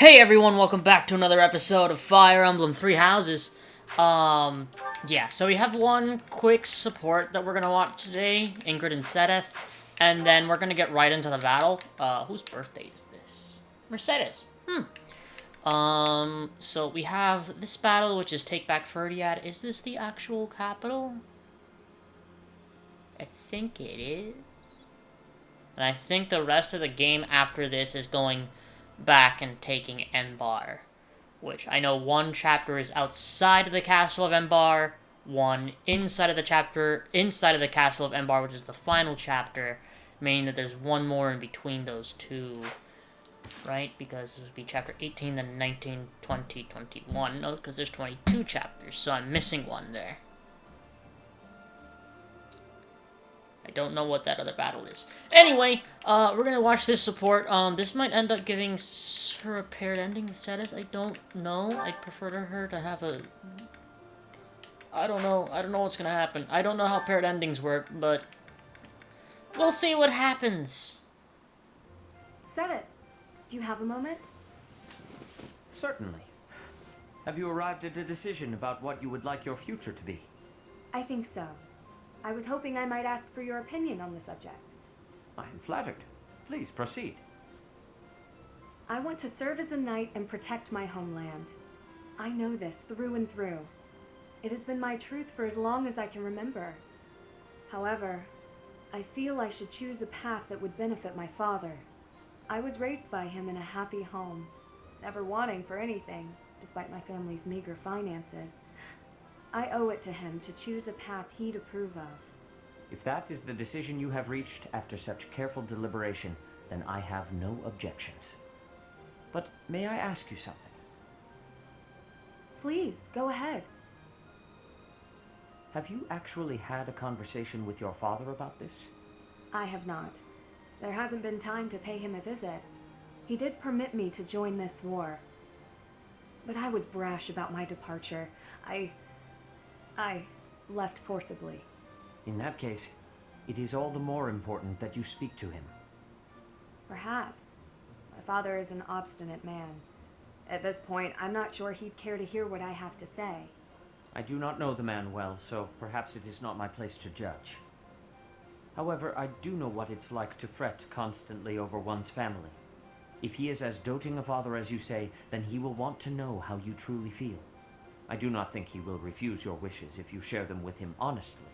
Hey everyone, welcome back to another episode of Fire Emblem Three Houses. Yeah, so we have one quick support that we're gonna watch today, Ingrid and Sedith, and then we're gonna get right into the battle. Whose birthday is this? Mercedes. So we have this battle, which is Take Back Fhirdiad. Is this the actual capital? I think it is. And I think the rest of the game after this is going back and taking Enbar. Which I know one chapter is outside of the castle of Embar, one inside of the castle of Embar, which is the final chapter, meaning that there's one more in between those two, right? Because it would be chapter 18, then 19, 20, 21. No, because there's 22 chapters, so I'm missing one there. I don't know what that other battle is. Anyway, we're gonna watch this support. This might end up giving her a paired ending status. I don't know. I'd prefer her to have a... I don't know what's gonna happen. I don't know how paired endings work, but... we'll see what happens. Sedith, do you have a moment? Certainly. Have you arrived at a decision about what you would like your future to be? I think so. I was hoping I might ask for your opinion on the subject. I am flattered. Please proceed. I want to serve as a knight and protect my homeland. I know this through and through. It has been my truth for as long as I can remember. However, I feel I should choose a path that would benefit my father. I was raised by him in a happy home, never wanting for anything, despite my family's meager finances. I owe it to him to choose a path he'd approve of. If that is the decision you have reached after such careful deliberation, then I have no objections. But may I ask you something? Please, go ahead. Have you actually had a conversation with your father about this? I have not. There hasn't been time to pay him a visit. He did permit me to join this war. But I was brash about my departure. I left forcibly. In that case, it is all the more important that you speak to him. Perhaps. My father is an obstinate man. At this point, I'm not sure he'd care to hear what I have to say. I do not know the man well, so perhaps it is not my place to judge. However, I do know what it's like to fret constantly over one's family. If he is as doting a father as you say, then he will want to know how you truly feel. I do not think he will refuse your wishes if you share them with him honestly.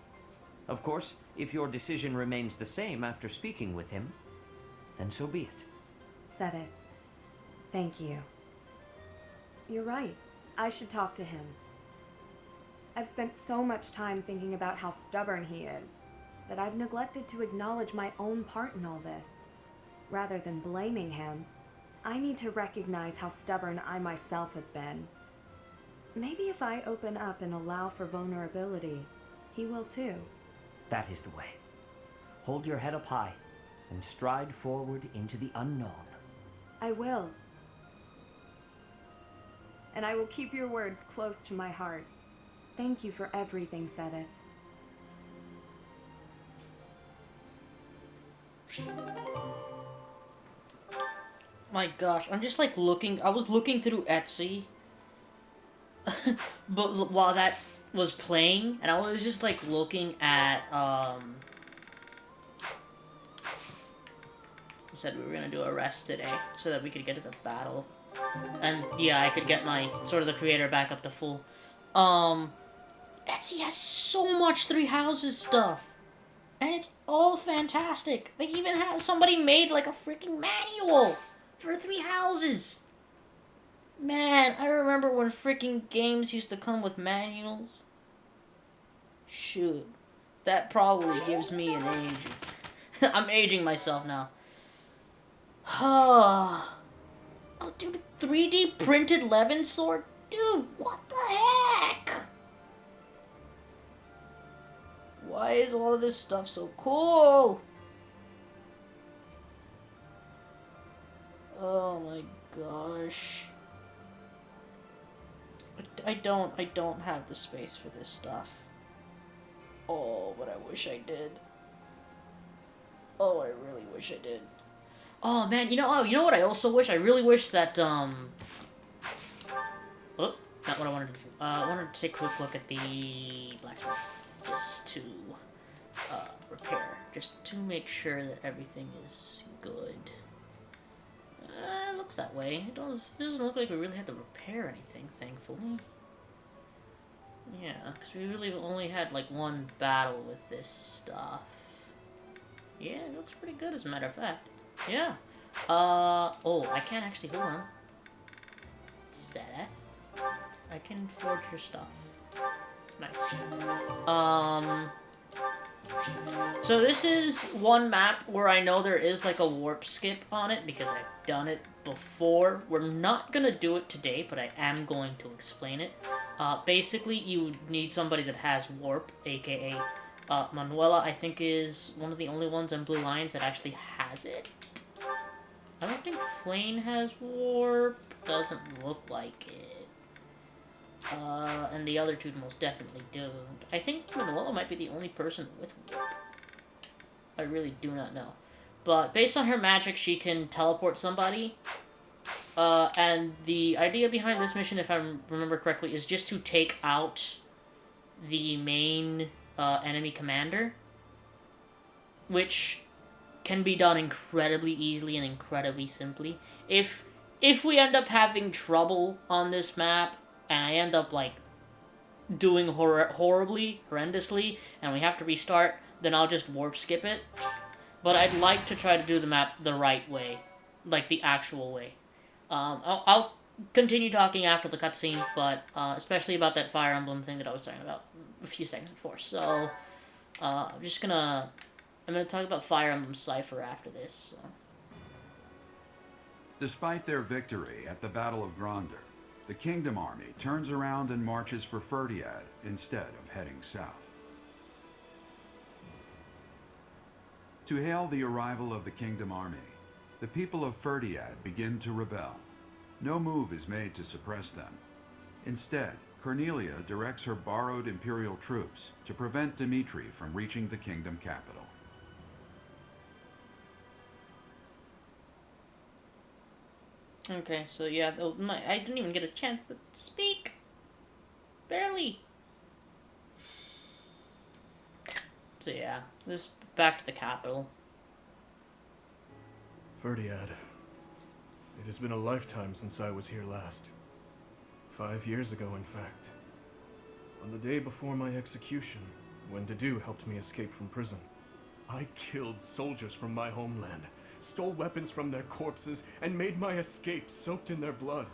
Of course, if your decision remains the same after speaking with him, then so be it. Sedith, thank you. You're right. I should talk to him. I've spent so much time thinking about how stubborn he is, that I've neglected to acknowledge my own part in all this. Rather than blaming him, I need to recognize how stubborn I myself have been. Maybe if I open up and allow for vulnerability, he will too. That is the way. Hold your head up high and stride forward into the unknown. I will. And I will keep your words close to my heart. Thank you for everything, Sedith. My gosh, I'm just like looking... I was looking through Etsy... but while that was playing, and I was just like looking at we said we were gonna do a rest today so that we could get to the battle, and yeah, I could get my sort of the creator back up to full. Etsy has so much Three Houses stuff, and it's all fantastic. They even have somebody made like a freaking manual for Three Houses. Man, I remember when freaking games used to come with manuals. Shoot. That probably gives me an age. I'm aging myself now. Oh, dude, 3D printed Levin sword? Dude, what the heck? Why is all of this stuff so cool? Oh my gosh. I don't have the space for this stuff. Oh, but I wish I did. Oh, I really wish I did. Oh man, you know what I also wish? I really wish that oh, not what I wanted to do. I wanted to take a quick look at the blacksmith just to repair, just to make sure that everything is good. It looks that way. It doesn't look like we really had to repair anything, thankfully. Yeah, because we really only had like one battle with this stuff. Yeah, it looks pretty good as a matter of fact. Yeah. Oh, I can't actually, hold on. Seth? I can forge your stuff. Nice. So this is one map where I know there is like a warp skip on it because I've done it before. We're not gonna do it today, but I am going to explain it. Basically, you need somebody that has warp, aka Manuela, I think, is one of the only ones on Blue Lions that actually has it. I don't think Flame has warp. Doesn't look like it. And the other two most definitely don't. I think Manuela might be the only person with warp. I really do not know. But based on her magic, she can teleport somebody. And the idea behind this mission, if I remember correctly, is just to take out the main enemy commander. Which can be done incredibly easily and incredibly simply. If we end up having trouble on this map, and I end up, like, doing horrendously, and we have to restart, then I'll just warp skip it. But I'd like to try to do the map the right way. Like, the actual way. I'll continue talking after the cutscene, but, especially about that Fire Emblem thing that I was talking about a few seconds before. So, I'm gonna talk about Fire Emblem Cypher after this, so. Despite their victory at the Battle of Gronder, the Kingdom Army turns around and marches for Fhirdiad instead of heading south. To hail the arrival of the Kingdom Army, the people of Fhirdiad begin to rebel. No move is made to suppress them. Instead, Cornelia directs her borrowed Imperial troops to prevent Dimitri from reaching the kingdom capital. Okay, so yeah, I didn't even get a chance to speak. Barely. So yeah, this back to the capital. Fhirdiad. It has been a lifetime since I was here last. 5 years ago, in fact. On the day before my execution, when Dedue helped me escape from prison, I killed soldiers from my homeland, stole weapons from their corpses, and made my escape soaked in their blood.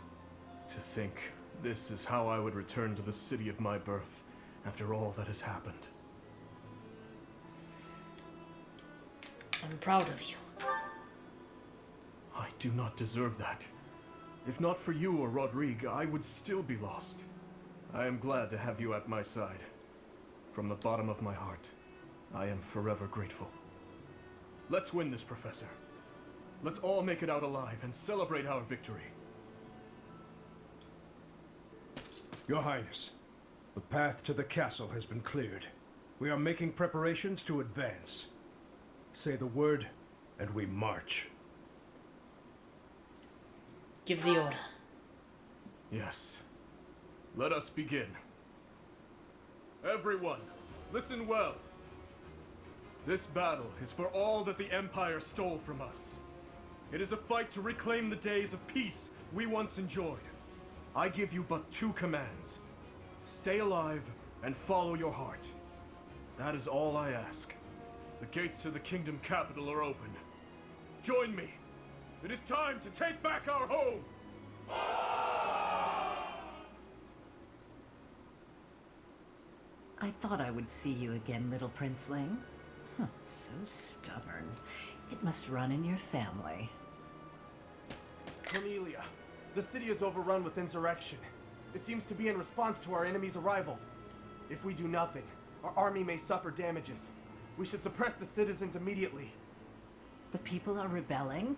To think this is how I would return to the city of my birth after all that has happened. I'm proud of you. I do not deserve that. If not for you or Rodrigue, I would still be lost. I am glad to have you at my side. From the bottom of my heart, I am forever grateful. Let's win this, Professor. Let's all make it out alive and celebrate our victory. Your Highness, the path to the castle has been cleared. We are making preparations to advance. Say the word, and we march. Give the order. Yes. Let us begin. Everyone, listen well. This battle is for all that the Empire stole from us. It is a fight to reclaim the days of peace we once enjoyed. I give you but 2 commands. Stay alive and follow your heart. That is all I ask. The gates to the kingdom capital are open. Join me. It is time to take back our home! I thought I would see you again, little princeling. Huh, so stubborn. It must run in your family. Cornelia, the city is overrun with insurrection. It seems to be in response to our enemy's arrival. If we do nothing, our army may suffer damages. We should suppress the citizens immediately. The people are rebelling?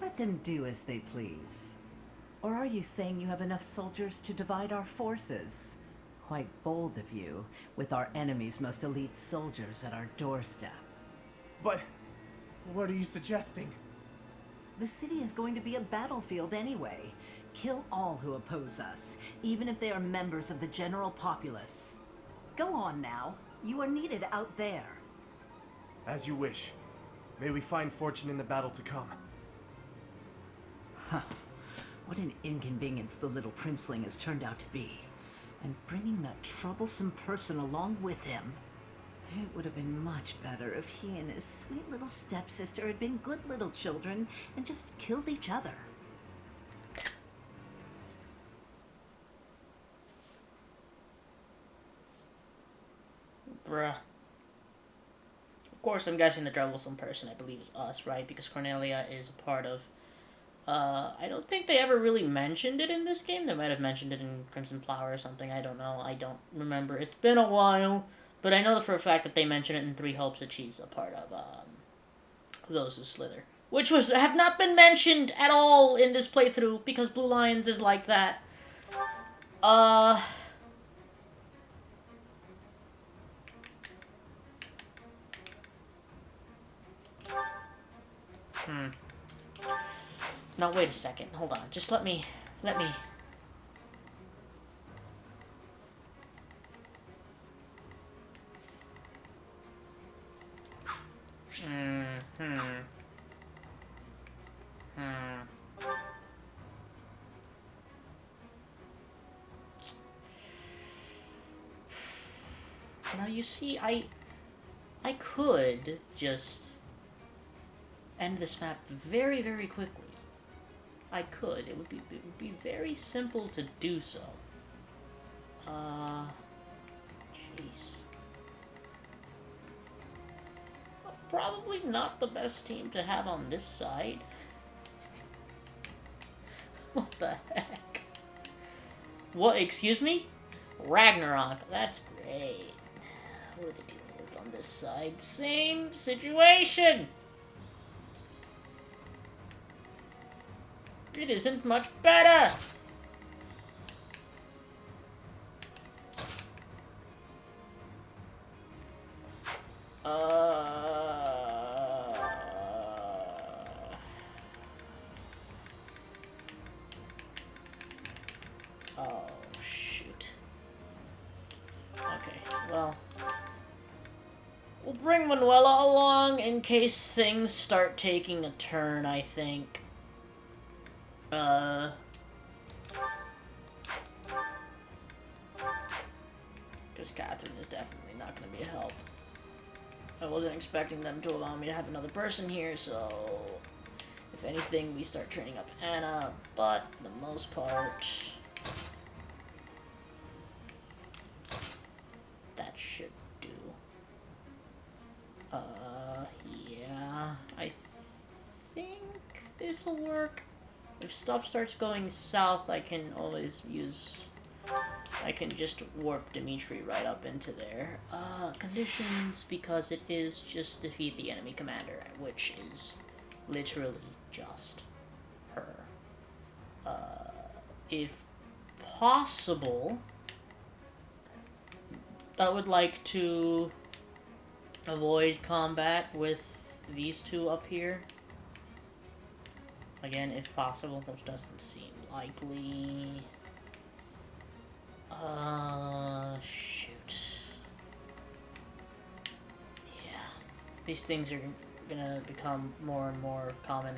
Let them do as they please. Or are you saying you have enough soldiers to divide our forces? Quite bold of you, with our enemy's most elite soldiers at our doorstep. But what are you suggesting? The city is going to be a battlefield anyway. Kill all who oppose us, even if they are members of the general populace. Go on now. You are needed out there. As you wish. May we find fortune in the battle to come. What an inconvenience the little princeling has turned out to be. And bringing that troublesome person along with him. It would have been much better if he and his sweet little stepsister had been good little children and just killed each other. Bruh. Of course, I'm guessing the troublesome person, I believe, is us, right? Because Cornelia is a part of... I don't think they ever really mentioned it in this game. They might have mentioned it in Crimson Flower or something. I don't know. I don't remember. It's been a while. But I know for a fact that they mention it in Three Hopes that she's a part of Those Who Slither. Which have not been mentioned at all in this playthrough, because Blue Lions is like that. Now, wait a second. Hold on. Just let me... Now, you see, I could just end this map very, very quickly. I could. It would be very simple to do so. Jeez. Probably not the best team to have on this side. What the heck? What, excuse me? Ragnarok, that's great. What are they dealing with on this side? Same situation! It isn't much better! Oh, shoot. Okay, well... we'll bring Manuela along in case things start taking a turn, I think. Because Catherine is definitely not going to be a help. I wasn't expecting them to allow me to have another person here, so... if anything, we start training up Anna, but for the most part... that should do. Yeah... I think this'll work. If stuff starts going south, I can always use... I can just warp Dimitri right up into there. Conditions, because it is just defeat the enemy commander, which is literally just her. If possible, I would like to avoid combat with these two up here. Again, if possible, which doesn't seem likely. Shoot. Yeah. These things are gonna become more and more common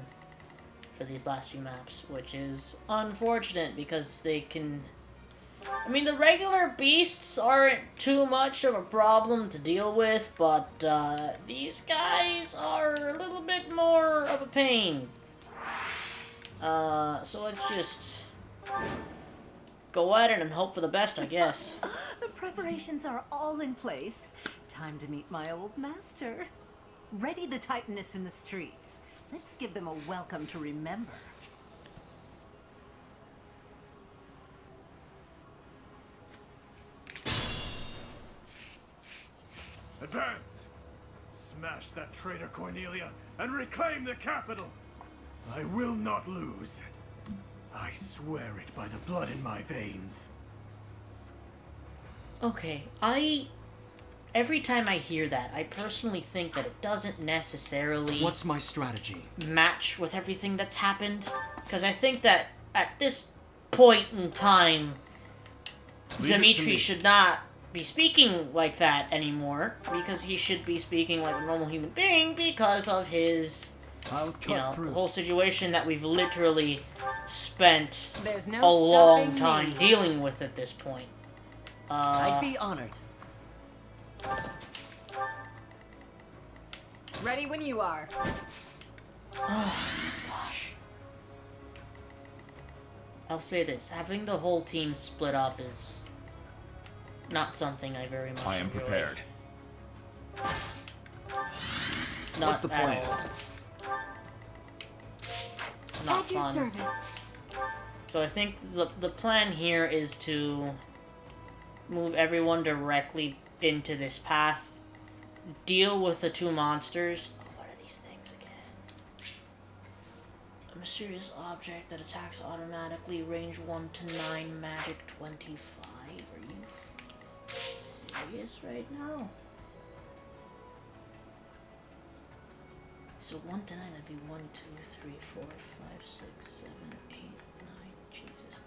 for these last few maps, which is unfortunate because they can... I mean, the regular beasts aren't too much of a problem to deal with, but these guys are a little bit more of a pain. So let's just go at it and hope for the best, I guess. The preparations are all in place. Time to meet my old master. Ready the Titaness in the streets. Let's give them a welcome to remember. Advance! Smash that traitor Cornelia and reclaim the capital! I will not lose. I swear it by the blood in my veins. Okay, I every time I hear that, I personally think that it doesn't necessarily What's my strategy? match with everything that's happened. Because I think that at this point in time, Leave it to Dimitri me. should not be speaking like that anymore, because he should be speaking like a normal human being because of his, I'll cut you know, through. whole situation that we've literally spent There's no a long stopping time me. dealing with at this point. I'd be honored. Ready when you are. Gosh. I'll say this, having the whole team split up is not something I very much I am enjoy. prepared. Not What's the at plan? all. Not At your fun. service. So I think the plan here is to move everyone directly into this path, deal with the two monsters. Oh, what are these things again? A mysterious object that attacks automatically, range 1 to 9, magic 25. Are you serious right now? So 1 to 9, that'd be 1, 2, 3, 4, 5, 6, 7, 8, 9. Jesus.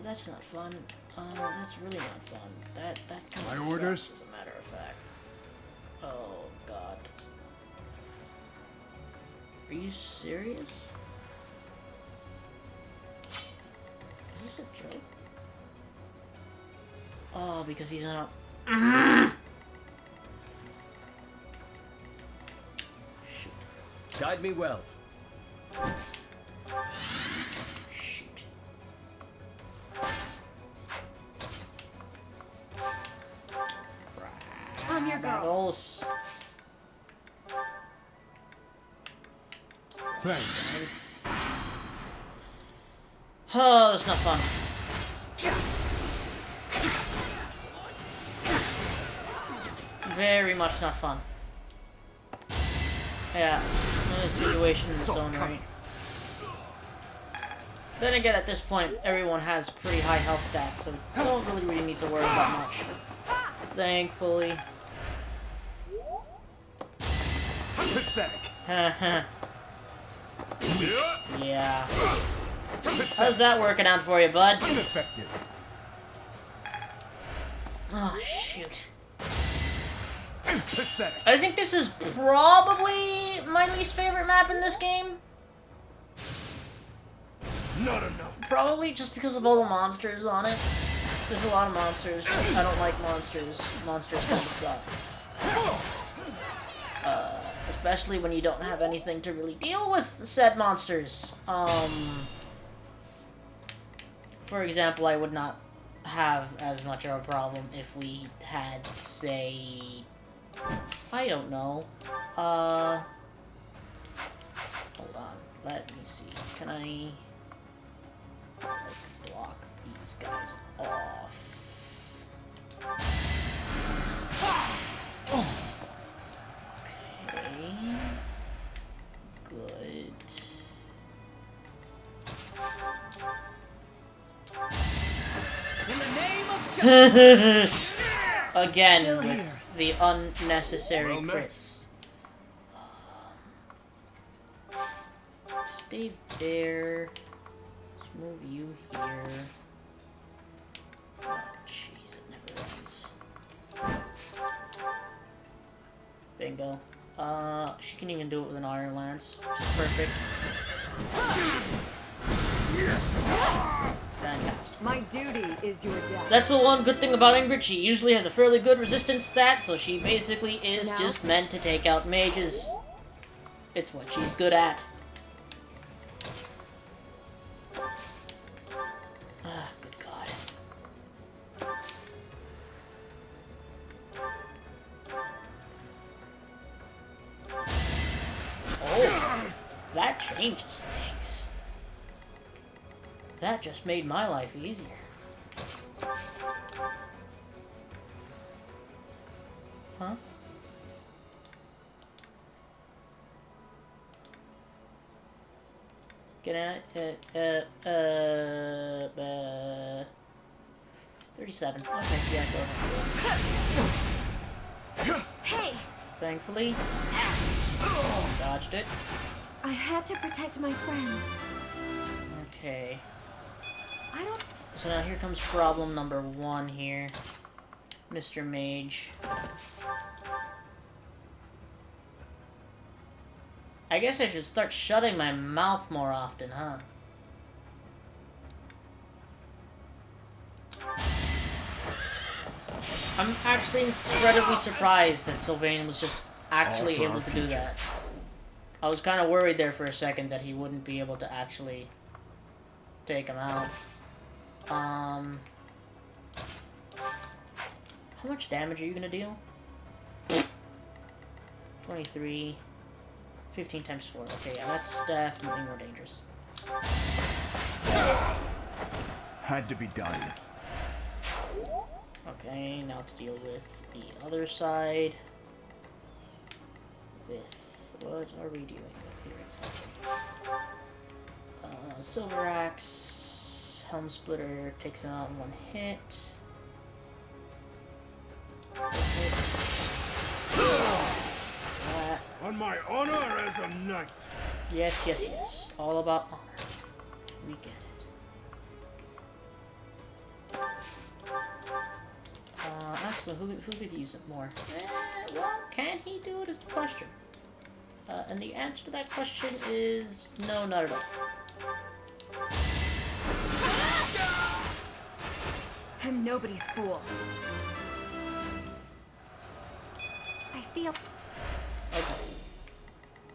That's not fun. That's really not fun. That kind of My orders? sucks, as a matter of fact. Oh God. Are you serious? Is this a joke? Oh, because he's on a. Shoot. Guide me well. Shoot. I'm your girl. Goggles. Thanks. Oh, that's not fun. Very much not fun. Yeah, another situation in its own right. Then again, at this point, everyone has pretty high health stats, so we don't really need to worry about much. Thankfully. Pathetic. Yeah. How's that working out for you, bud? Ineffective. Oh, shoot. Pathetic. I think this is probably my least favorite map in this game. Not enough. Probably just because of all the monsters on it. There's a lot of monsters. I don't like monsters. Monsters kind of suck. Especially when you don't have anything to really deal with said monsters. For example, I would not have as much of a problem if we had, say, I don't know. Hold on. Let me see. Can I block these guys off? Okay. Good. In the name of justice. Again, Still with here. the unnecessary Well met. crits. Stay there. Let's move you here. Oh, jeez, it never ends. Bingo. She can even do it with an iron lance, which is perfect. Fantastic. My duty is your death. That's the one good thing about Ingrid. She usually has a fairly good resistance stat, so she basically is Now? just meant to take out mages. It's what she's good at. Ah, good God. Oh, that changes things. That just made my life easier. Huh? Can I, 37. Okay, yeah, go ahead. Hey! Thankfully, dodged it. I had to protect my friends. Okay. I don't. So now here comes problem number 1 here. Mr. Mage. I guess I should start shutting my mouth more often, huh? I'm actually incredibly surprised that Sylvain was just actually able to do that. I was kind of worried there for a second that he wouldn't be able to actually take him out. How much damage are you gonna deal? 23. 15 times 4. Okay, yeah, that's definitely more dangerous. Had to be done. Okay, now to deal with the other side. With... what are we dealing with here exactly? Silver Axe... Helm Splitter takes him out in 1 hit. On my honor as a knight. Yes, yes, yes. All about honor. We get it. Actually, who could use it more? Well, can he do it is the question. And the answer to that question is no, not at all. I'm nobody's fool. I feel... Okay.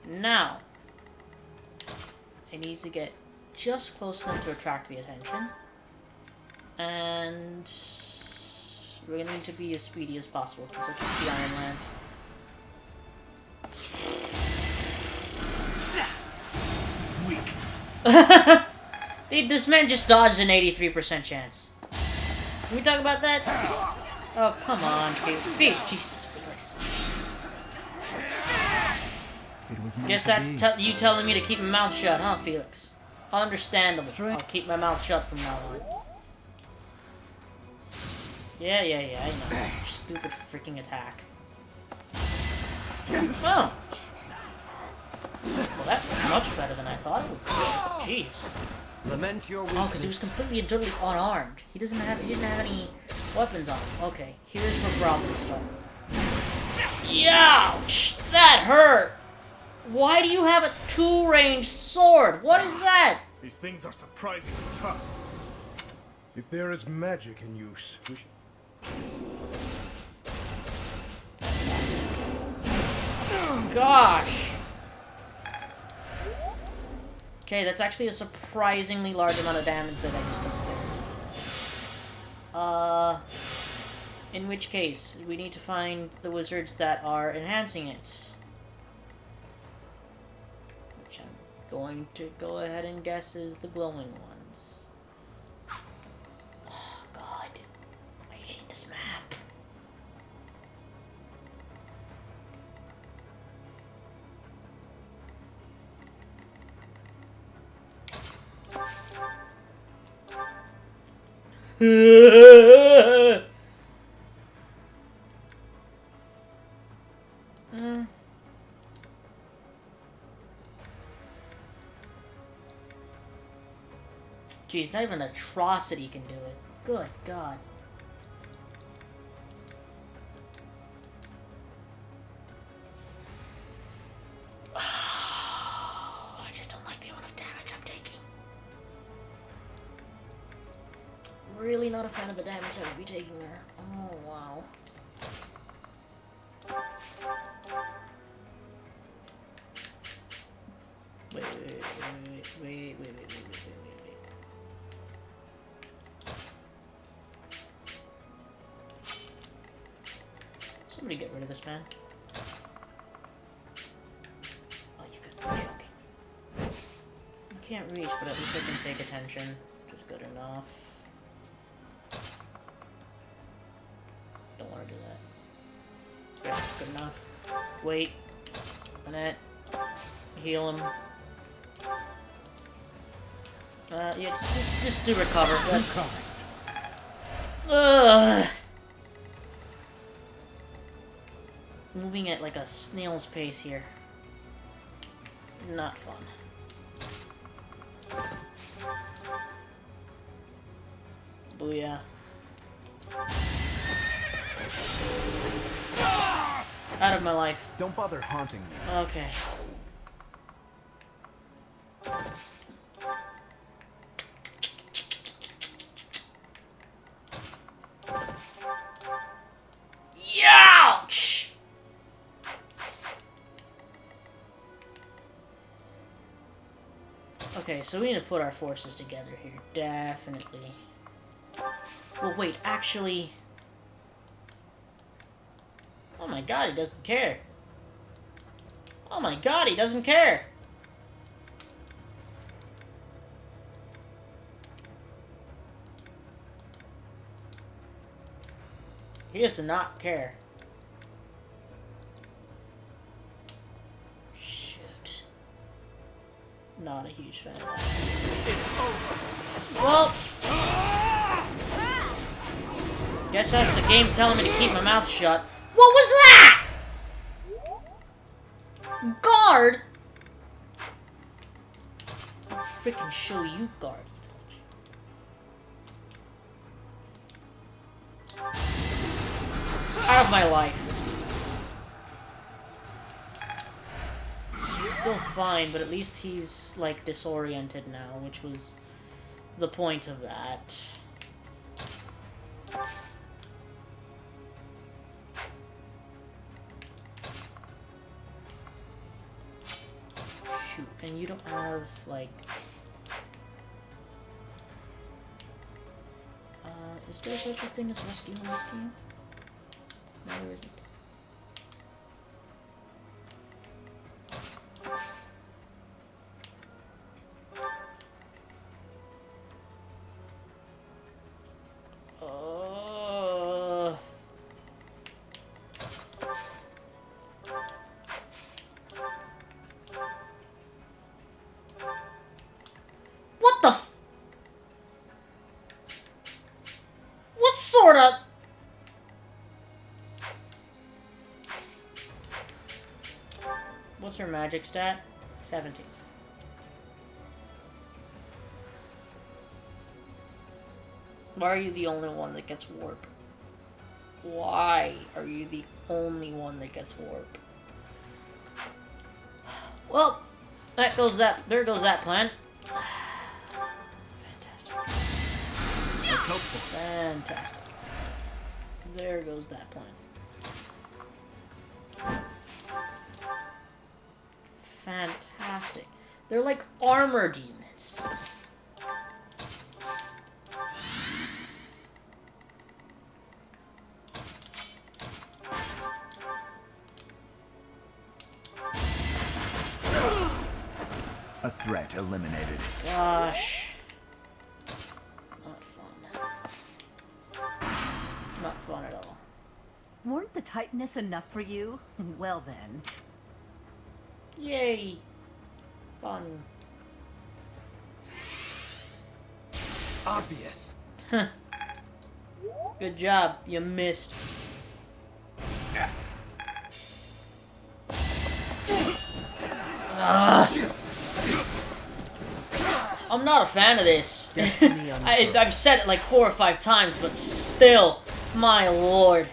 Now, I need to get just close enough to attract the attention. And we're gonna need to be as speedy as possible because I keep the Iron Lance. Weak. Dude, this man just dodged an 83% chance. Can we talk about that? Oh, come on, Felix. Jesus, Felix. It was meant Guess to that's be. you telling me to keep my mouth shut, huh, Felix? Understandable. Strat. I'll keep my mouth shut from now on. Yeah, I know. Stupid freaking attack. Oh! Well, that was much better than I thought it would be. Jeez. Lament your weakness. Oh, because he was completely and totally unarmed. He didn't have any weapons on him. Okay, here's where problems start. Ouch! That hurt! Why do you have a 2-range sword? What is that? These things are surprisingly tough. If there is magic in use, we should... Gosh! Okay, that's actually a surprisingly large amount of damage that I just took there. In which case, we need to find the wizards that are enhancing it. Which I'm going to go ahead and guess is the glowing ones. Oh, God. I hate this map. Jeez, not even Atrocity can do it. Good God. I just don't like the amount of damage I'm taking. Really not a fan of the damage I would be taking there. Oh, wow. Wait. Somebody get rid of this man. Oh, you got me choking. I can't reach, but at least I can take attention, which is good enough. Don't want to do that. Yeah, that's good enough. Wait. Annette. Heal him. Yeah, just do recover. That's... Ugh. Moving at like a snail's pace here. Not fun. Booyah. Out of my life. Don't bother haunting me. Okay. Youch! Okay, so we need to put our forces together here. Definitely. Well, wait, actually... Oh my god, he doesn't care. Oh my god, he doesn't care. He does not care. Shoot. Not a huge fan of that. Well... Guess that's the game telling me to keep my mouth shut. What was that? Guard? I'll freaking show you, guard. Out of my life. He's still fine, but at least he's, like, disoriented now, which was the point of that. Shoot, and you don't have, like... is there such a thing as rescue in this game? No, there isn't. What the f- What sort of... What's her magic stat? 17. Why are you the only one that gets warp? Why are you the only one that gets warp? Well, there goes that plan. Fantastic. That's hopeful. Fantastic. There goes that plan. Fantastic. They're like armor demons. A threat eliminated. Gosh. Not fun. Not fun at all. Weren't the Titaness enough for you? Well then. Yay. Fun. Obvious. Good job. You missed. I'm not a fan of this. I've said it like 4 or 5 times, but still, my lord.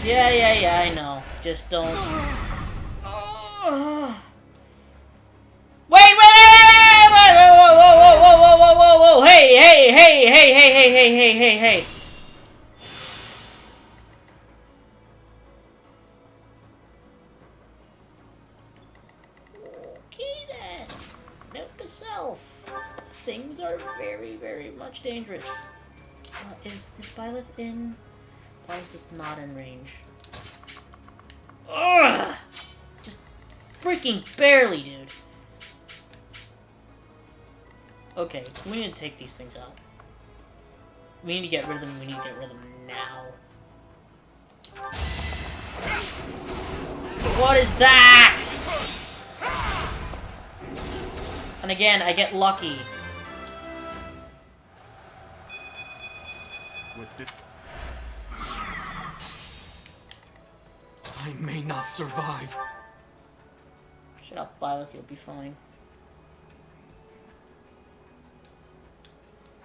Yeah, I know. Just don't. Wait, whoa, hey. Okay then. Note to self. Things are very, very much dangerous. Is Byleth in? Why is this not in range? Ugh! Just freaking barely, dude. Okay, we need to take these things out. We need to get rid of them. We need to get rid of them now. What is that? And again, I get lucky. I may not survive. Shut up, Violet, you'll be fine.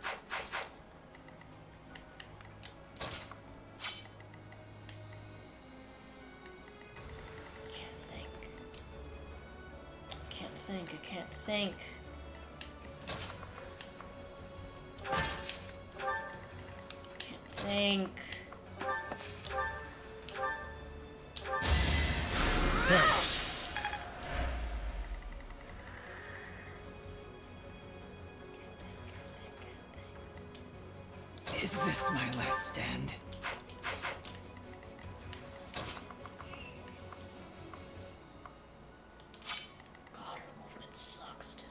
I can't think. Can't think. Thanks. Is this my last stand? God, her movement sucks too.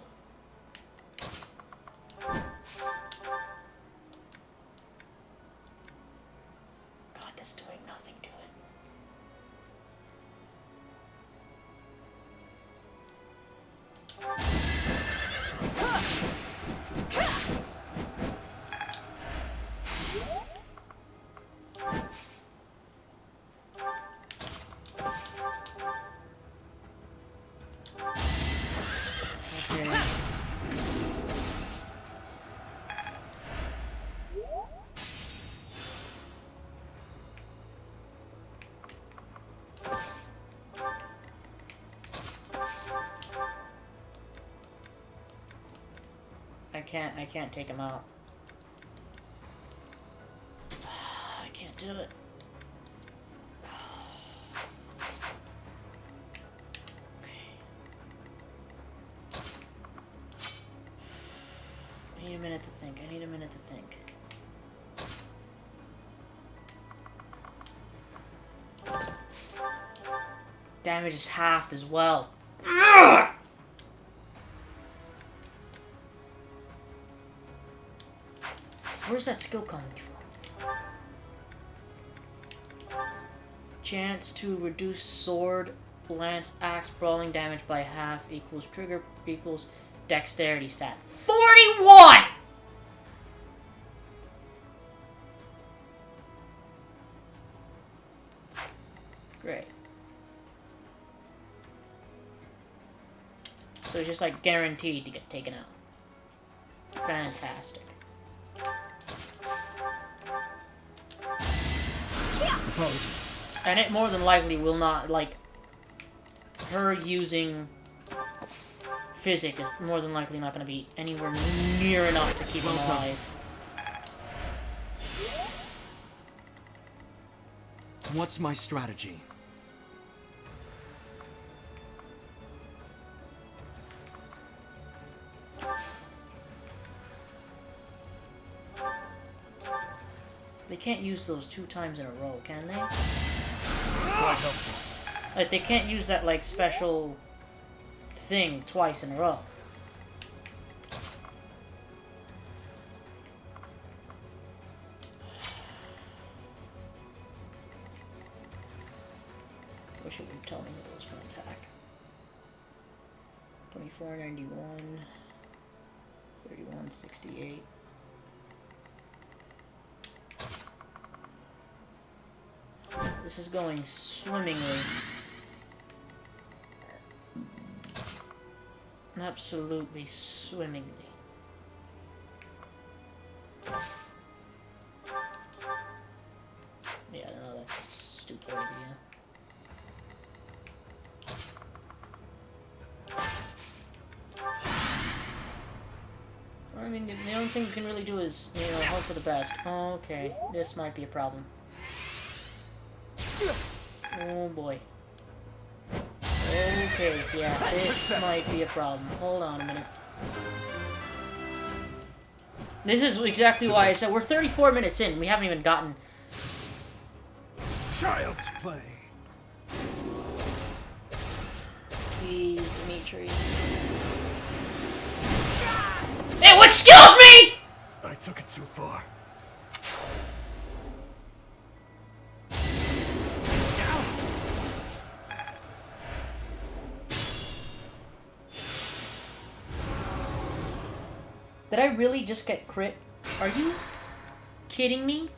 God, that's doing nothing to it. Okay. I can't take him out. I can't do it. Okay. I need a minute to think. Damage is halved as well. Ugh! Where's that skill coming from? Chance to reduce sword, lance, axe, brawling damage by half equals trigger equals dexterity stat. 41! Great. So it's just like guaranteed to get taken out. Fantastic. Apologies. And it more than likely will not, like, her using physic is more than likely not going to be anywhere near enough to keep him alive. What's my strategy? They can't use those 2 times in a row, can they? Quite helpful. Like, they can't use that, like, special thing twice in a row. Wish it would tell me that it was going to attack. 2491, 3168. This is going swimmingly. Absolutely swimmingly. Yeah, no, that's a stupid idea. I mean, the only thing we can really do is, you know, hope for the best. Okay, this might be a problem. Oh boy. Okay, yeah, this might be a problem. Hold on a minute. This is exactly why I said we're 34 minutes in. We haven't even gotten... Child's play. Please, Dimitri. Hey, excuse me! I took it too far. Did I really just get crit? Are you kidding me?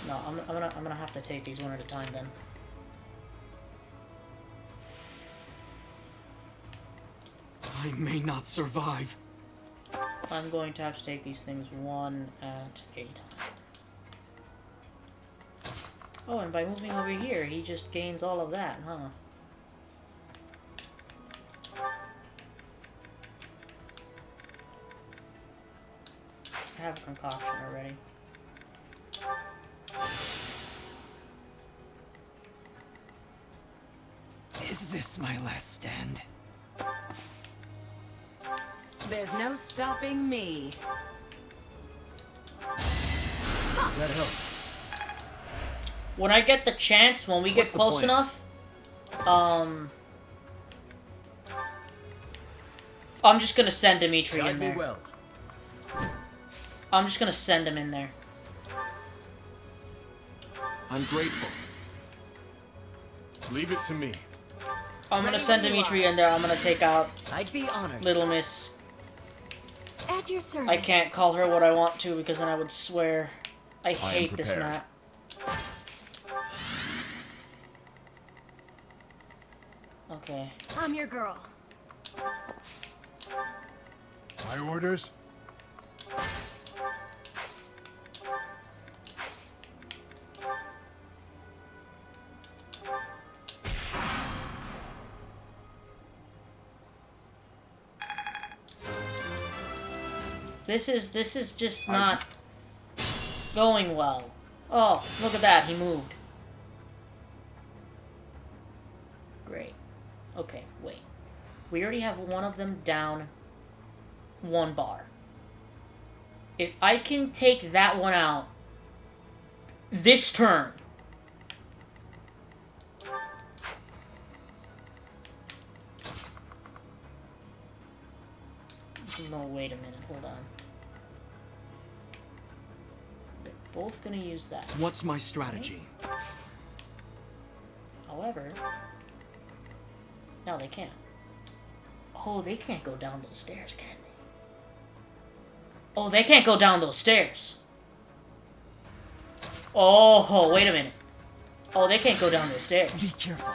No, I'm gonna have to take these one at a time then. I may not survive. I'm going to have to take these things one at a time. Oh, and by moving over here, he just gains all of that, huh? I have a concoction already. Is this my last stand? There's no stopping me. That helps. When I get the chance, when we get close enough, I'm just gonna send Dimitri in there. well. I'm just gonna send him in there. I'm grateful. Leave it to me. I'm gonna send Dimitri in there. I'm gonna take out I'd be honored. Little Miss. At your service. I can't call her what I want to because then I would swear. I hate this prepared. map. Okay. I'm your girl. My orders? This is just not going well. Oh, look at that, he moved. Great. Okay, wait. We already have one of them down 1 bar. If I can take that one out this turn. No, wait a minute, hold on. They're both gonna use that. What's my strategy? However, no, they can't. Oh, they can't go down those stairs, can they? Oh, they can't go down those stairs. Oh, wait a minute. Oh, they can't go down those stairs. Be careful.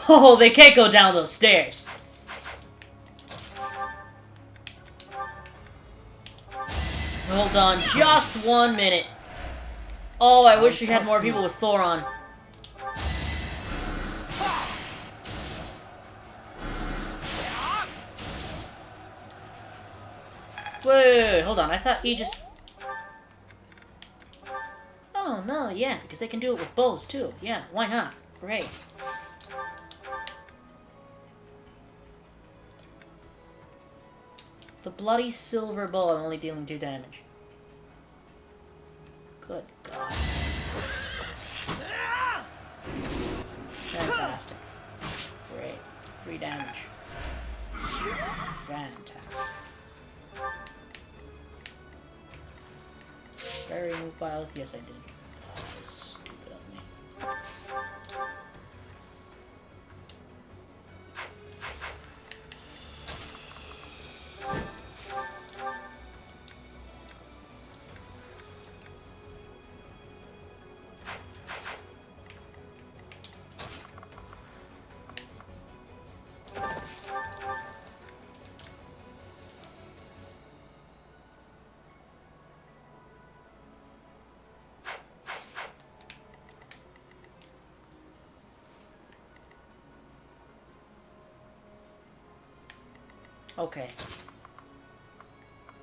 Oh, they can't go down those stairs. Hold on just 1 minute. Oh, I wish we had more people with Thor on. Wait, hold on. I thought he just... Oh, no, yeah, because they can do it with bows, too. Yeah, why not? Great. The bloody silver bow, I'm only dealing 2 damage. Good God. Fantastic. Great. 3 damage. Fantastic. Very move by oath? Yes, I did. Oh, that was stupid of me. Okay.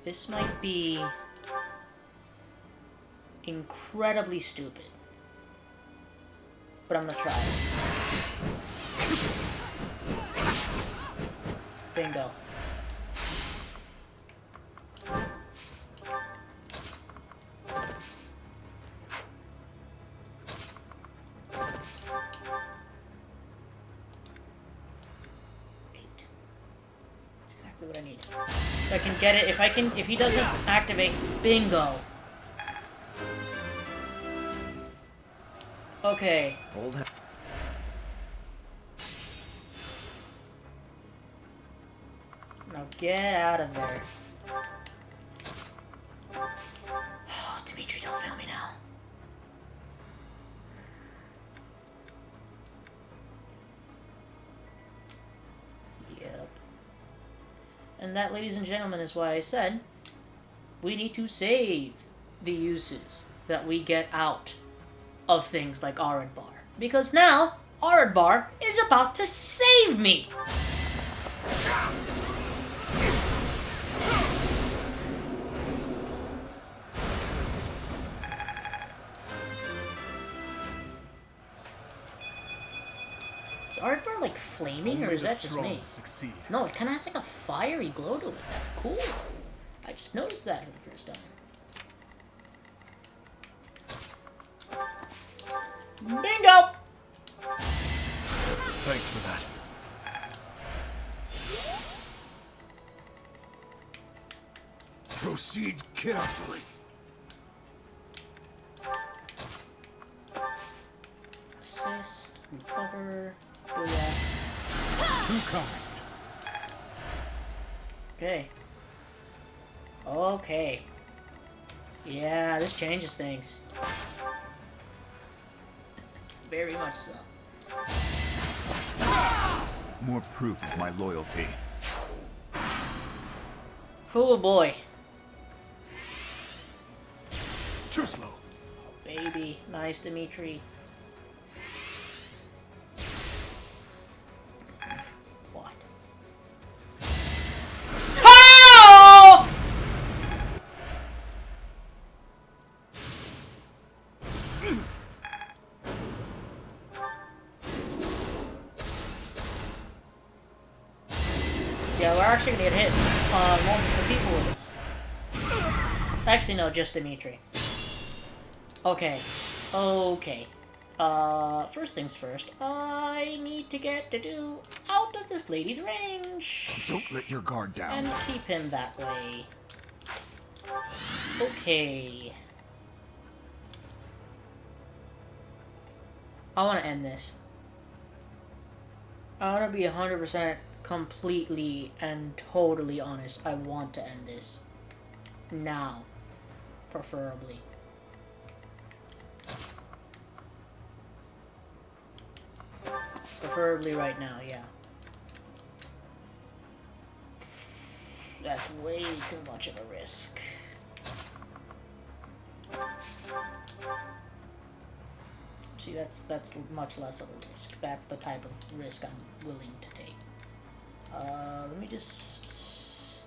This might be incredibly stupid. But I'm gonna try it. Bingo. What I need. If I can get it, if he doesn't activate, bingo. Okay. Hold on. Now get out of there. Oh, Dimitri, don't fail me now. Yep. And that, ladies and gentlemen, is why I said we need to save the uses that we get out of things like Aradbar. Because now, Aradbar is about to save me! Is Aradbar like flaming, or is that just me? Succeed. No, it kind of has like a fiery glow to it. That's cool. I just noticed that for the first time. Bingo! Thanks for that. Proceed carefully. Assist, recover, booyah. Too kind. Okay. Okay. Yeah, this changes things. Very much so. More proof of my loyalty. Oh boy. Too slow. Baby. Nice, Dimitri. What? Oh! Yeah, we're actually gonna get hit multiple people with this. Actually, no, just Dimitri. Okay. Okay. First things first, I need to get Dedu out of this lady's range. Don't let your guard down. And keep him that way. Okay. I want to end this. I want to be 100% completely and totally honest. I want to end this. Now. Preferably. Preferably right now, yeah. That's way too much of a risk. See, that's much less of a risk. That's the type of risk I'm willing to take. Let me just...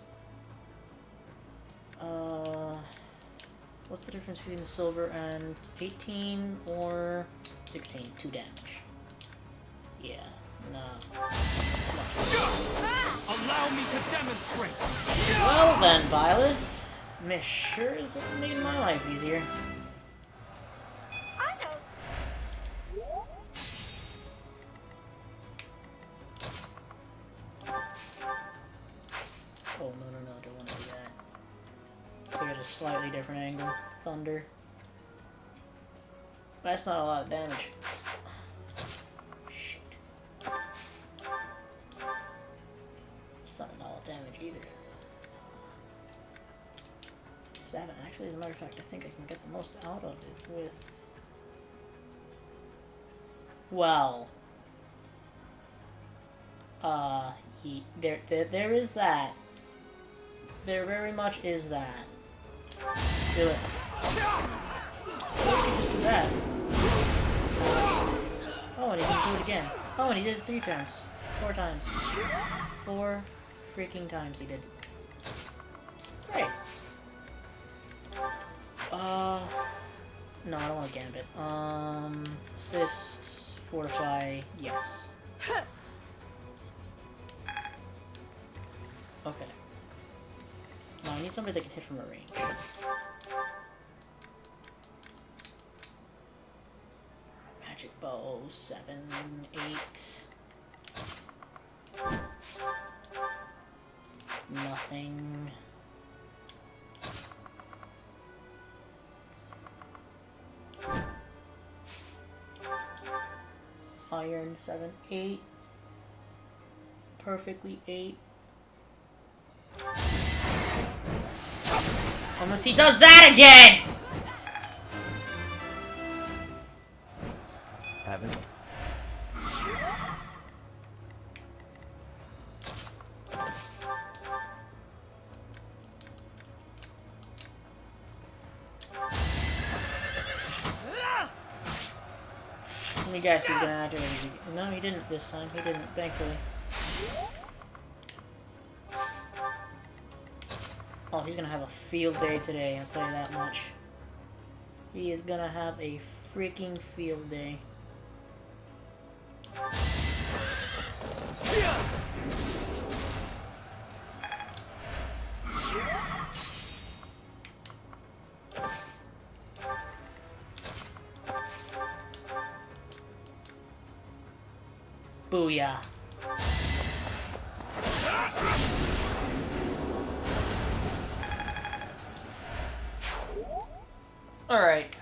what's the difference between the silver and 18 or 16? 2 damage. Yeah, no. Allow me to demonstrate. Well then, Violet. Miss sure has made my life easier. I know. Oh, no, don't want to do that. I got a slightly different angle. Thunder. That's not a lot of damage. Shit. It's not a lot of damage either. 7. Actually, as a matter of fact, I think I can get the most out of it with... Well... there is that. There very much is that. Do it. Just do that. Oh, and he can do it again. Oh, and he did it 3 times. 4 times. 4 freaking times he did. Great. No, I don't want to gambit. Assist, fortify, yes. Okay. Now I need somebody that can hit from a range. Magic bow, 7, 8. Nothing. Iron, 7, 8. Perfectly 8. Unless he does that again! Haven't. Let me guess, he's gonna activate it. No, he didn't this time. He didn't, thankfully. Oh, he's gonna have a field day today, I'll tell you that much. He is gonna have a freaking field day. Booyah. Alright.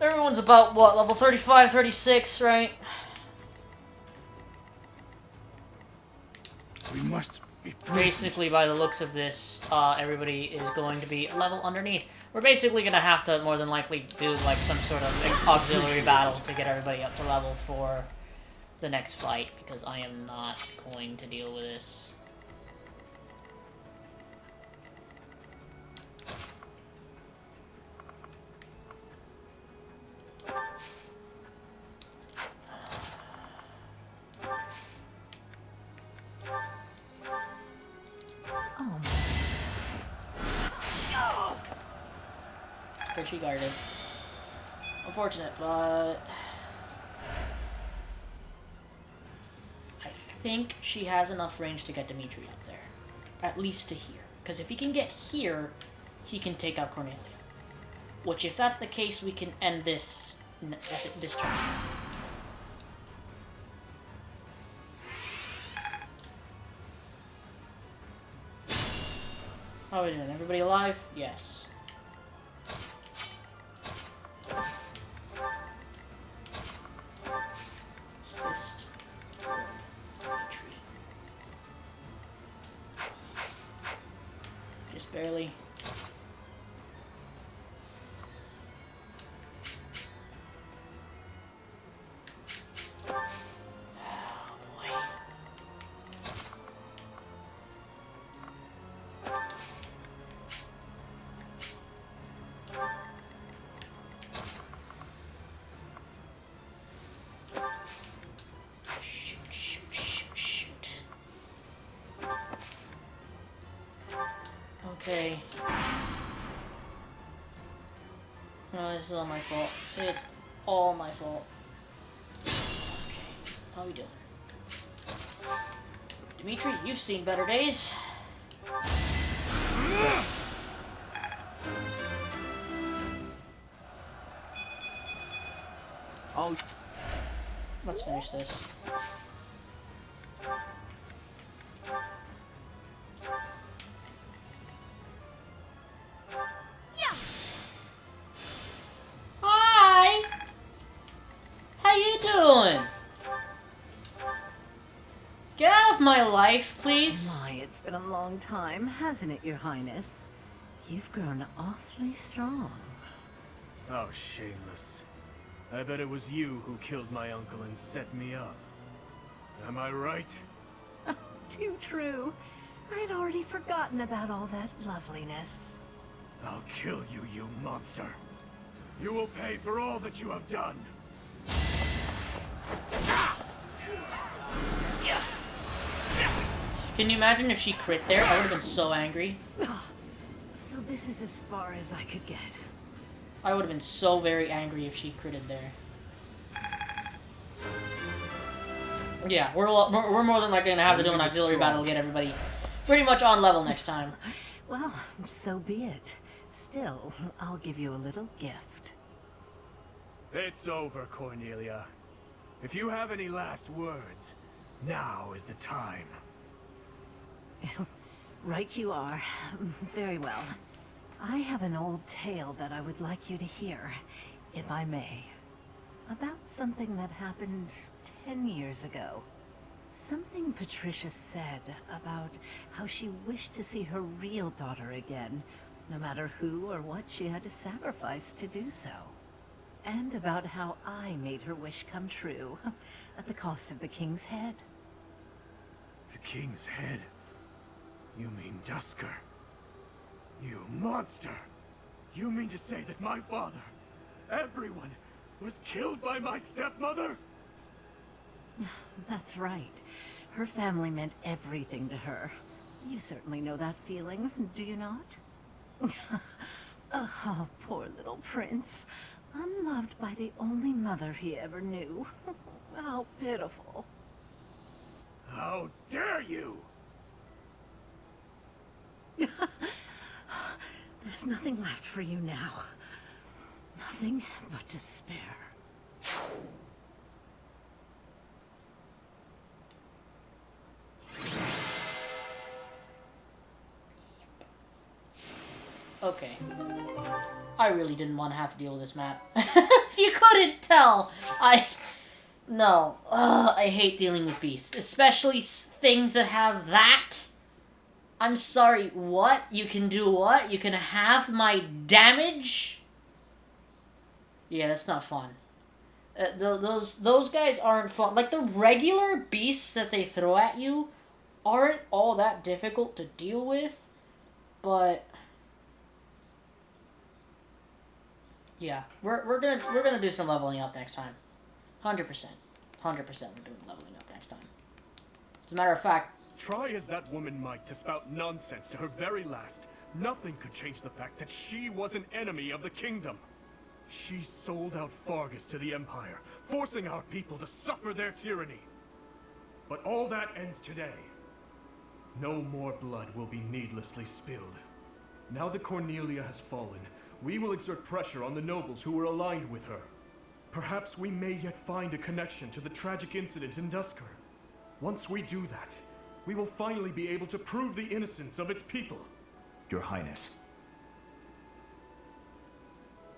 Everyone's about, what, level 35, 36, right? We must be Basically, by the looks of this, everybody is going to be a level underneath. We're basically going to have to, more than likely, do, like, some sort of auxiliary battle to get everybody up to level for the next fight, because I am not going to deal with this. She guarded. Unfortunate, but I think she has enough range to get Dimitri up there. At least to here. Because if he can get here, he can take out Cornelia. Which, if that's the case, we can end this turn. How are we doing? Everybody alive? Yes. Assist. Dimitri. Just barely. Okay. No, this is all my fault. It's all my fault. Okay, how are we doing? Dimitri, you've seen better days. Oh. Let's finish this. Hi! How you doing? Get out of my life, please. My, it's been a long time, hasn't it, Your Highness? You've grown awfully strong. Oh, shameless. I bet it was you who killed my uncle and set me up. Am I right? Too true. I'd already forgotten about all that loveliness. I'll kill you, you monster. You will pay for all that you have done. Can you imagine if she crit there? I would have been so angry. So this is as far as I could get. I would have been so very angry if she critted there. Yeah, we're more than likely gonna have to do an auxiliary battle to get everybody pretty much on level next time. Well, so be it. Still, I'll give you a little gift. It's over, Cornelia. If you have any last words, now is the time. Right you are. Very well. I have an old tale that I would like you to hear, if I may. About something that happened 10 years ago. Something Patricia said about how she wished to see her real daughter again, no matter who or what she had to sacrifice to do so. and about how I made her wish come true, at the cost of the king's head. The king's head? You mean Dusker? You monster! You mean to say that my father, everyone, was killed by my stepmother? That's right. Her family meant everything to her. You certainly know that feeling, do you not? Oh, poor little prince. Unloved by the only mother he ever knew. How pitiful. How dare you! There's nothing left for you now. Nothing but despair. Okay. I really didn't want to have to deal with this map. If you couldn't tell, No. I hate dealing with beasts. Especially things that have that. I'm sorry, what? You can do what? You can have my damage? Yeah, that's not fun. Those guys aren't fun. Like, the regular beasts that they throw at you aren't all that difficult to deal with, but... yeah, we're gonna do some leveling up next time. 100%. 100% we're doing leveling up next time. As a matter of fact... Try as that woman might to spout nonsense to her very last, nothing could change the fact that she was an enemy of the kingdom. She sold out Fargus to the Empire, forcing our people to suffer their tyranny. But all that ends today. No more blood will be needlessly spilled. Now that Cornelia has fallen, we will exert pressure on the nobles who were aligned with her. Perhaps we may yet find a connection to the tragic incident in Dusker. Once we do that, we will finally be able to prove the innocence of its people. Your Highness,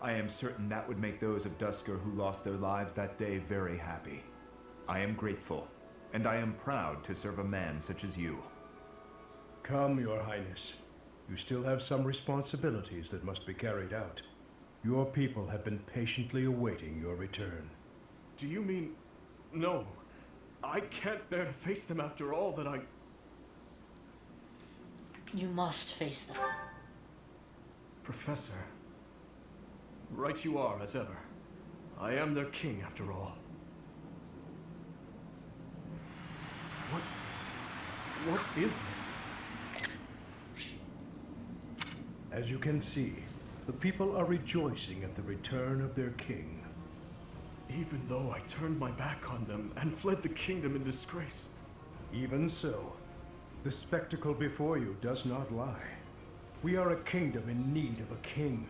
I am certain that would make those of Dusker who lost their lives that day very happy. I am grateful, and I am proud to serve a man such as you. Come, Your Highness. You still have some responsibilities that must be carried out. Your people have been patiently awaiting your return. Do you mean... No. I can't bear to face them after all that I... You must face them. Professor. Right you are, as ever. I am their king, after all. What is this? As you can see, the people are rejoicing at the return of their king. Even though I turned my back on them and fled the kingdom in disgrace. Even so, the spectacle before you does not lie. We are a kingdom in need of a king,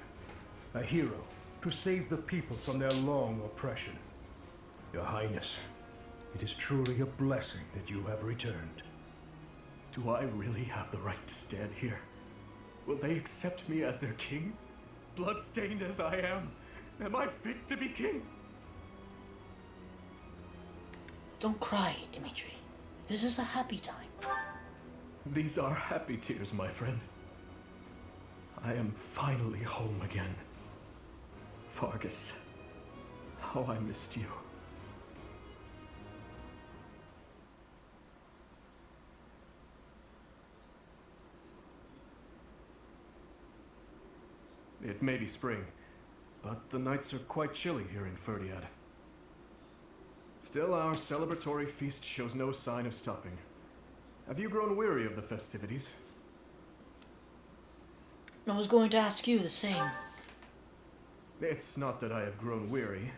a hero to save the people from their long oppression. Your Highness, it is truly a blessing that you have returned. Do I really have the right to stand here? Will they accept me as their king? Bloodstained as I am I fit to be king? Don't cry, Dimitri. This is a happy time. These are happy tears, my friend. I am finally home again. Fargus, how I missed you. It may be spring, but the nights are quite chilly here in Fhirdiad. Still, our celebratory feast shows no sign of stopping. Have you grown weary of the festivities? I was going to ask you the same. It's not that I have grown weary,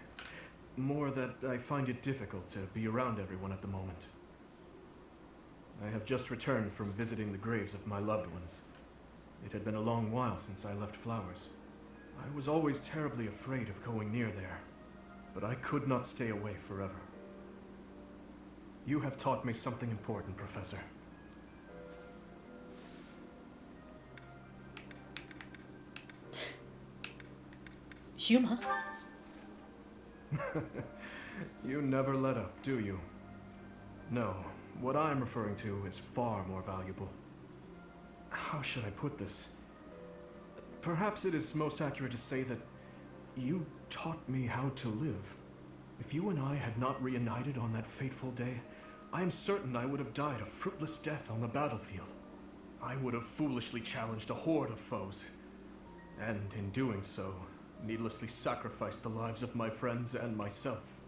more that I find it difficult to be around everyone at the moment. I have just returned from visiting the graves of my loved ones. It had been a long while since I left Flowers. I was always terribly afraid of going near there, but I could not stay away forever. You have taught me something important, Professor. Huma? You never let up, do you? No, what I'm referring to is far more valuable. How should I put this? Perhaps it is most accurate to say that You taught me how to live. If you and I had not reunited on that fateful day, I am certain I would have died a fruitless death on the battlefield. I would have foolishly challenged a horde of foes, and in doing so, needlessly sacrificed the lives of my friends and myself.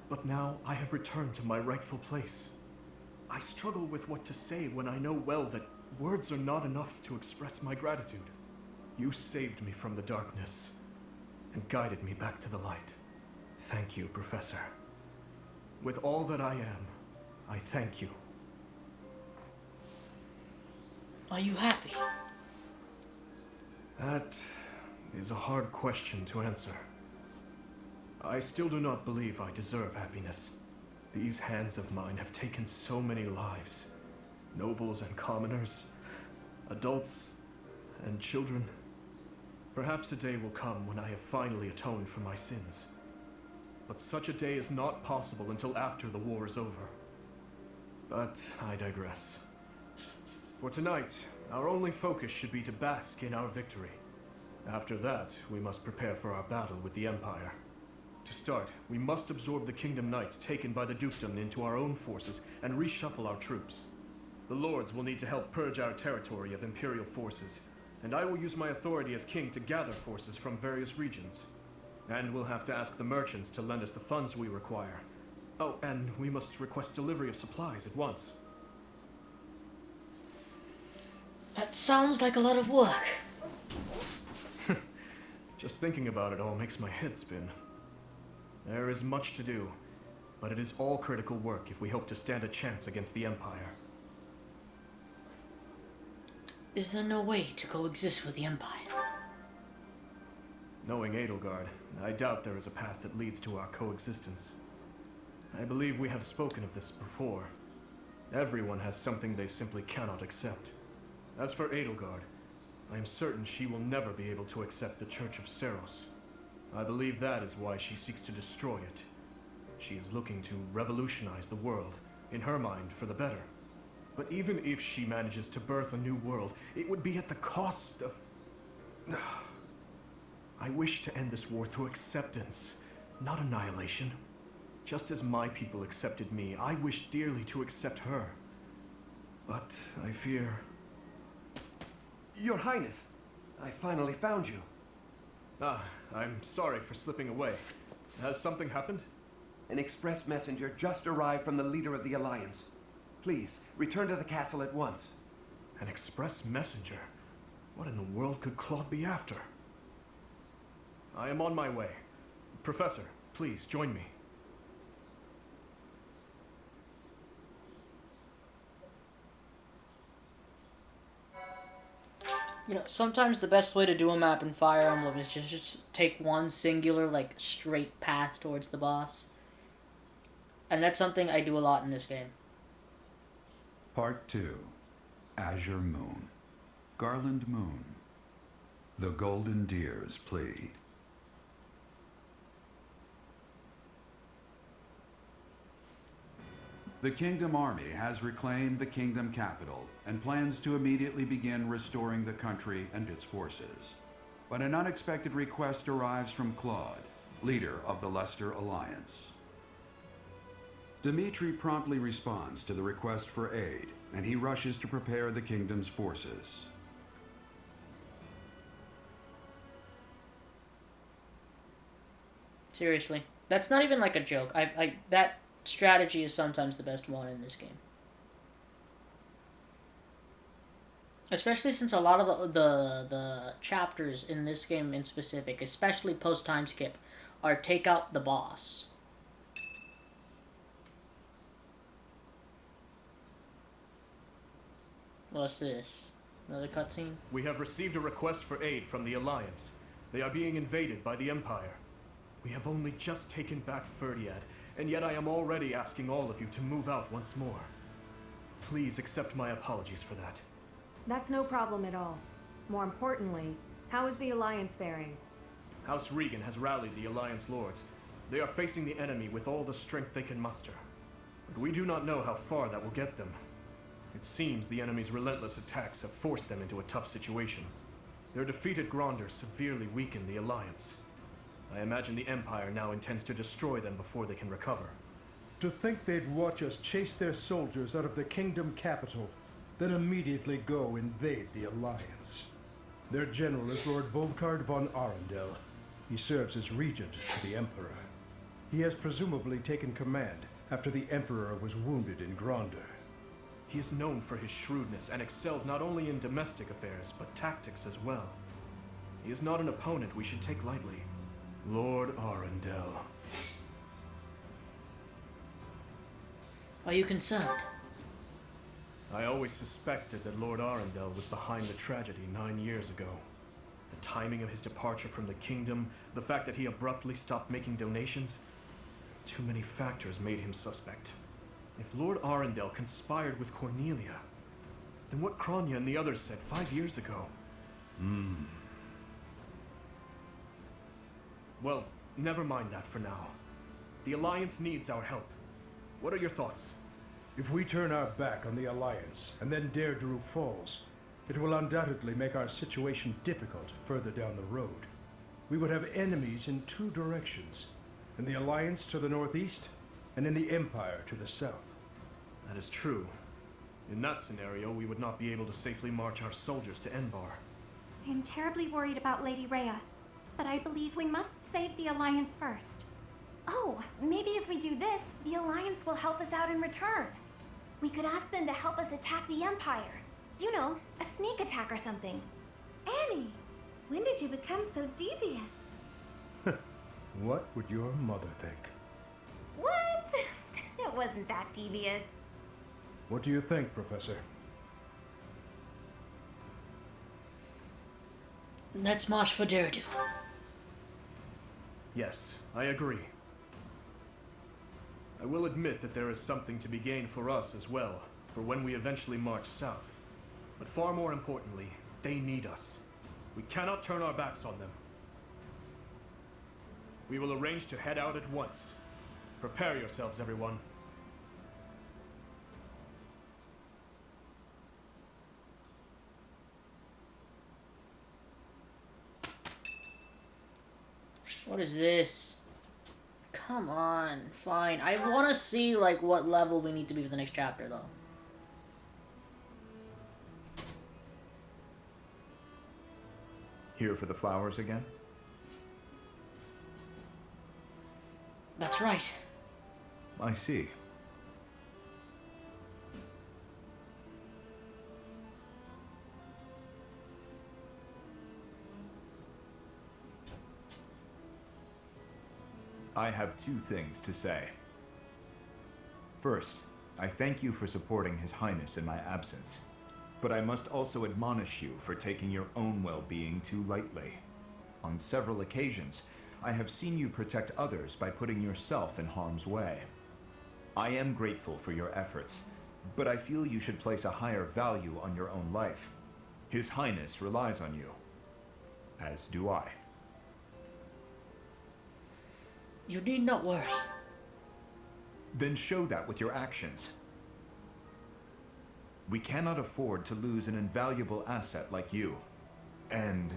But now I have returned to my rightful place. I struggle with what to say when I know well that words are not enough to express my gratitude. You saved me from the darkness and guided me back to the light. Thank you, Professor. With all that I am, I thank you. Are you happy? That is a hard question to answer. I still do not believe I deserve happiness. These hands of mine have taken so many lives. Nobles and commoners, adults and children. Perhaps a day will come when I have finally atoned for my sins. But such a day is not possible until after the war is over. But I digress. For tonight, our only focus should be to bask in our victory. After that, we must prepare for our battle with the Empire. To start, we must absorb the Kingdom Knights taken by the Dukedom into our own forces and reshuffle our troops. The Lords will need to help purge our territory of Imperial forces, and I will use my authority as king to gather forces from various regions. And we'll have to ask the merchants to lend us the funds we require. Oh, and we must request delivery of supplies at once. That sounds like a lot of work. Just thinking about it all makes my head spin. There is much to do, but it is all critical work if we hope to stand a chance against the Empire. Is there no way to coexist with the Empire? Knowing Edelgard, I doubt there is a path that leads to our coexistence. I believe we have spoken of this before. Everyone has something they simply cannot accept. As for Edelgard, I am certain she will never be able to accept the Church of Seros. I believe that is why she seeks to destroy it. She is looking to revolutionize the world, in her mind, for the better. But even if she manages to birth a new world, it would be at the cost of... I wish to end this war through acceptance, not annihilation. Just as my people accepted me, I wish dearly to accept her. But I fear... Your Highness, I finally found you. I'm sorry for slipping away. Has something happened? An express messenger just arrived from the leader of the Alliance. Please, return to the castle at once. An express messenger? What in the world could Claude be after? I am on my way. Professor, please join me. You know, sometimes the best way to do a map in Fire Emblem is just take one singular, like, straight path towards the boss. And that's something I do a lot in this game. Part 2. Azure Moon. Garland Moon. The Golden Deer's Plea. The Kingdom Army has reclaimed the Kingdom capital and plans to immediately begin restoring the country and its forces. But an unexpected request arrives from Claude, leader of the Leicester Alliance. Dimitri promptly responds to the request for aid, and he rushes to prepare the kingdom's forces. Seriously. That's not even like a joke. That strategy is sometimes the best one in this game. Especially since a lot of the chapters in this game in specific, especially post-time skip, are take out the boss. What's this? Another cutscene? We have received a request for aid from the Alliance. They are being invaded by the Empire. We have only just taken back Fhirdiad, and yet I am already asking all of you to move out once more. Please accept my apologies for that. That's no problem at all. More importantly, how is the Alliance faring? House Regan has rallied the Alliance Lords. They are facing the enemy with all the strength they can muster. But we do not know how far that will get them. It seems the enemy's relentless attacks have forced them into a tough situation. Their defeat at Gronder severely weakened the Alliance. I imagine the Empire now intends to destroy them before they can recover. To think they'd watch us chase their soldiers out of the kingdom capital, then immediately go invade the Alliance. Their general is Lord Volkard von Arundel. He serves as regent to the Emperor. He has presumably taken command after the Emperor was wounded in Gronder. He is known for his shrewdness and excels not only in domestic affairs, but tactics as well. He is not an opponent we should take lightly. Lord Arundel. Are you concerned? I always suspected that Lord Arundel was behind the tragedy 9 years ago. The timing of his departure from the kingdom, the fact that he abruptly stopped making donations, too many factors made him suspect. If Lord Arundel conspired with Cornelia, then what Kronya and the others said 5 years ago? Well, never mind that for now. The Alliance needs our help. What are your thoughts? If we turn our back on the Alliance and then dare Drew Falls, it will undoubtedly make our situation difficult further down the road. We would have enemies in 2 directions, in the Alliance to the northeast, and in the Empire to the south. That is true. In that scenario, we would not be able to safely march our soldiers to Enbar. I am terribly worried about Lady Rhea, but I believe we must save the Alliance first. Oh, maybe if we do this, the Alliance will help us out in return. We could ask them to help us attack the Empire. You know, a sneak attack or something. Annie, when did you become so devious? What would your mother think? What? It wasn't that devious. What do you think, Professor? Let's march for Fhirdiad. Yes, I agree. I will admit that there is something to be gained for us as well, for when we eventually march south. But far more importantly, they need us. We cannot turn our backs on them. We will arrange to head out at once. Prepare yourselves, everyone. What is this? Come on, fine. I want to see, like, what level we need to be for the next chapter, though. Here for the flowers again? That's right. I see. I have 2 things to say. First, I thank you for supporting His Highness in my absence, but I must also admonish you for taking your own well-being too lightly. On several occasions, I have seen you protect others by putting yourself in harm's way. I am grateful for your efforts, but I feel you should place a higher value on your own life. His Highness relies on you, as do I. You need not worry. Then show that with your actions. We cannot afford to lose an invaluable asset like you. And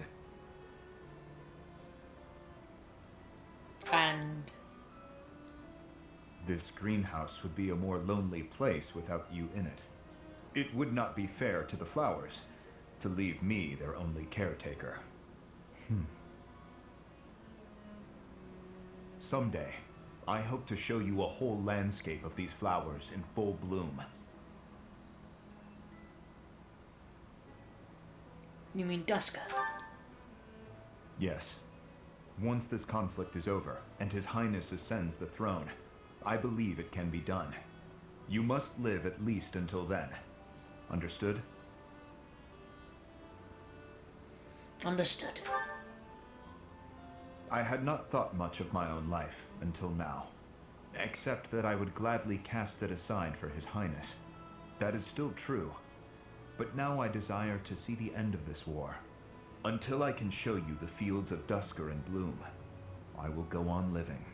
this greenhouse would be a more lonely place without you in it. It would not be fair to the flowers to leave me their only caretaker. Someday, I hope to show you a whole landscape of these flowers in full bloom. You mean Duska? Yes. Once this conflict is over, and His Highness ascends the throne, I believe it can be done. You must live at least until then. Understood? Understood. I had not thought much of my own life until now, except that I would gladly cast it aside for His Highness. That is still true, but now I desire to see the end of this war. Until I can show you the fields of Dusker in bloom, I will go on living.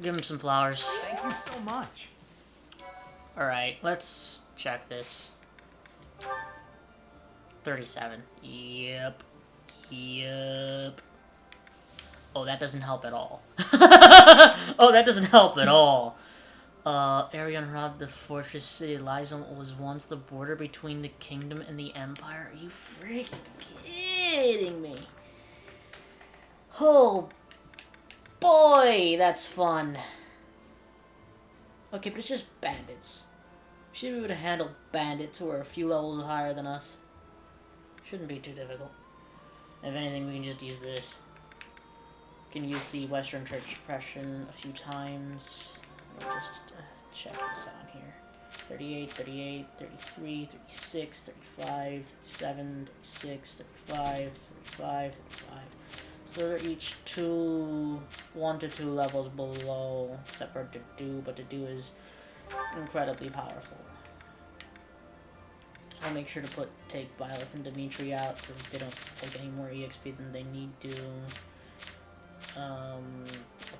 Give him some flowers. Thank you so much. Alright, let's check this. 37. Yep. Yep. Oh, that doesn't help at all. Oh, that doesn't help at all. Arion robbed the fortress city. Lies on what was once the border between the kingdom and the empire. Are you freaking kidding me? Oh, boy, that's fun. Okay, but it's just bandits. We should be able to handle bandits who are a few levels higher than us. Shouldn't be too difficult. If anything, we can just use this. We can use the Western Church suppression a few times. We'll just check this out here. 38, 38, 33, 36, 35, 37, 36, 35, 35, 35. So they're each 1 to 2 levels below, except for Dedu, but Dedu is incredibly powerful. So I'll make sure to take Violet and Dimitri out so they don't take any more EXP than they need to. I'll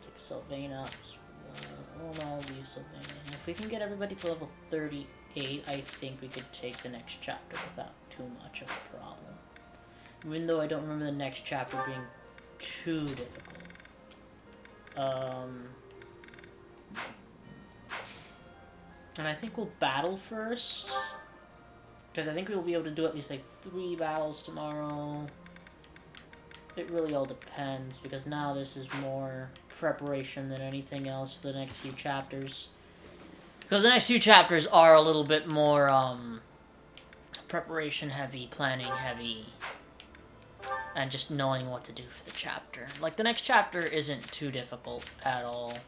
take Sylvain out as well. Oh no, I'll leave Sylvain. If we can get everybody to level 38, I think we could take the next chapter without too much of a problem. Even though I don't remember the next chapter being too difficult. And I think we'll battle first. Because I think we'll be able to do at least like 3 battles tomorrow. It really all depends, because now this is more preparation than anything else for the next few chapters. Because the next few chapters are a little bit more, preparation heavy, planning heavy, and just knowing what to do for the chapter. Like, the next chapter isn't too difficult at all.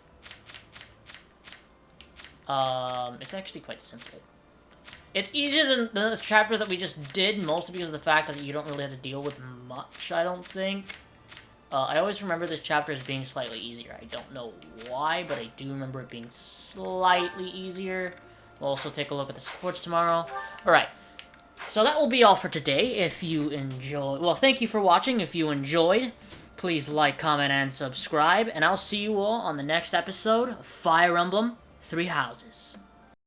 It's actually quite simple. It's easier than the chapter that we just did, mostly because of the fact that you don't really have to deal with much, I don't think. I always remember this chapter as being slightly easier. I don't know why, but I do remember it being slightly easier. We'll also take a look at the supports tomorrow. Alright, so that will be all for today. If you enjoyed... Well, thank you for watching. If you enjoyed, please like, comment, and subscribe. And I'll see you all on the next episode of Fire Emblem 3 Houses.